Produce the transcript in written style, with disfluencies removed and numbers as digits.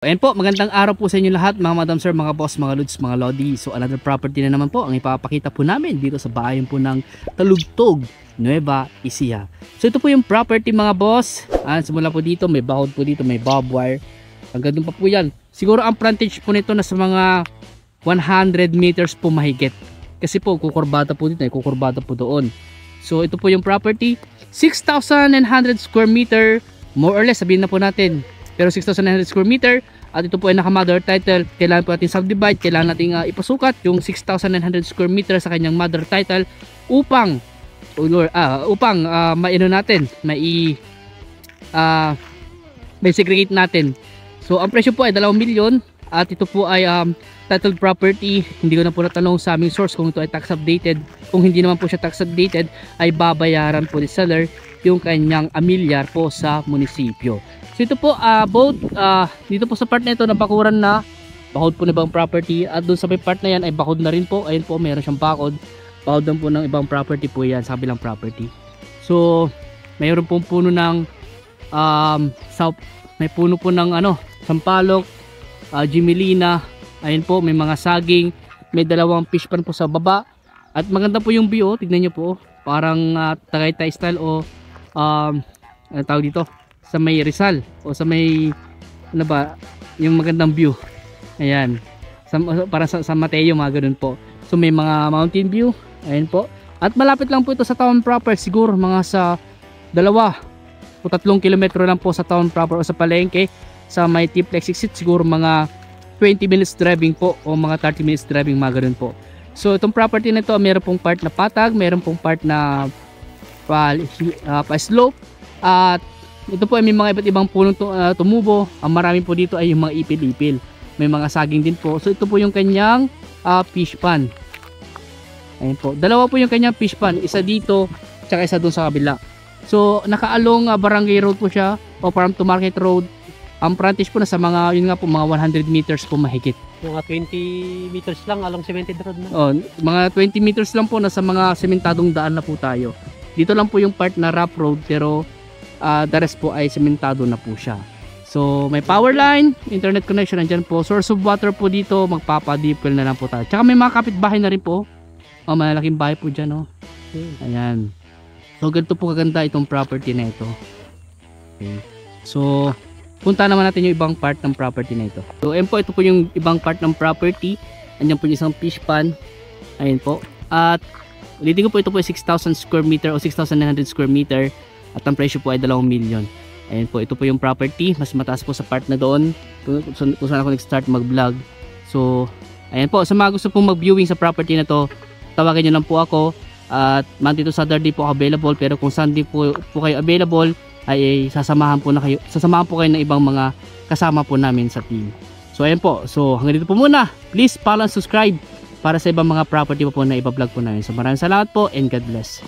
Ayan po, magandang araw po sa inyo lahat mga madam sir, mga boss, mga lods, mga lodi. So another property na naman po ang ipapakita po namin dito sa bayan po ng Talugtog, Nueva Ecija. So ito po yung property mga boss. Simula po dito, may bahod po dito, may barbed wire. Hanggang doon pa po yan. Siguro ang frontage po nito na sa mga 100 meters po mahigit. Kasi po kukurbata po dito, kukurbata po doon. So ito po yung property, 6,900 square meter, more or less sabihin na po natin. Pero 6,900 square meter at ito po ay naka mother title. Kailangan po natin subdivide, kailangan natin ipasukat yung 6,900 square meter sa kanyang mother title upang maino natin, may segregate natin. So ang presyo po ay 2 milyon at ito po ay titled property. Hindi ko na po natanong sa aming source kung ito ay tax updated. Kung hindi naman po siya tax updated ay babayaran po ni seller yung kanyang amilyar po sa munisipyo. So ito po dito po sa part na ito nabakuran na bakod po ng ibang property at doon sa may part na yan ay bakod na rin po. Ayun po, mayroon siyang bakod lang po ng ibang property po yan sa kabilang property. So mayroon pong puno ng may puno po ng sampalok, Jimelina. Ayun po, may mga saging, may dalawang fish pan po sa baba at maganda po yung view. Tignan nyo po, parang Tagaytay style o ano tawag dito, sa may Rizal o sa may yung magandang view. Ayan, para sa Mateo, mga ganun po. So may mga mountain view. Ayan po, at malapit lang po ito sa town proper. Siguro mga sa 2 o 3 kilometro lang po sa town proper o sa palengke. Sa may Tiplex exit siguro mga 20 minutes driving po o mga 30 minutes driving, mga ganun po. So itong property na ito, meron pong part na patag, meron pong part na pa-slope, at ito po ay may mga iba't ibang punong tumubo. Ang marami po dito ay yung mga ipil-ipil, may mga saging din po. So ito po yung kanyang fish pan. Ayun po, dalawa po yung kanyang fish pan, isa dito tsaka isa doon sa kabila. So nakaalong barangay road po siya o farm to market road. Ang frontage po na sa mga, yun nga po, mga 100 meters po mahigit. Mga 20 meters lang along cemented road na. Mga 20 meters lang po, nasa mga sementadong daan na po tayo. Dito lang po yung part na rough road, pero the rest po ay sementado na po siya. So may power line, internet connection nandyan po, source of water po dito, magpapadipel na lang po tayo. Tsaka may mga kapitbahay na rin po. Malaking bahay po dyan. Ayan. So ganito po kaganda itong property na ito. Okay. So punta naman natin yung ibang part ng property na ito. So ayan po, ito po yung ibang part ng property. Andiyan po yung isang fish pan. Ayan po. At ulitin ko po, ito po ay 6,000 square meter o 6,900 square meter. At ang presyo po ay 2 milyon. Ayan po, ito po yung property. Mas mataas po sa part na doon kung saan ako nag-start mag-vlog. So ayan po, sa mga gusto pong mag-viewing sa property na to, tawagan nyo lang po ako. At Monday to Saturday po available, pero kung Sunday po kayo available ay sasamahan po kayo ng ibang mga kasama po namin sa team. So ayan po, so hanggang dito po muna. Please follow and subscribe para sa ibang mga property po na iba-vlog po namin. So maraming salamat po and God bless.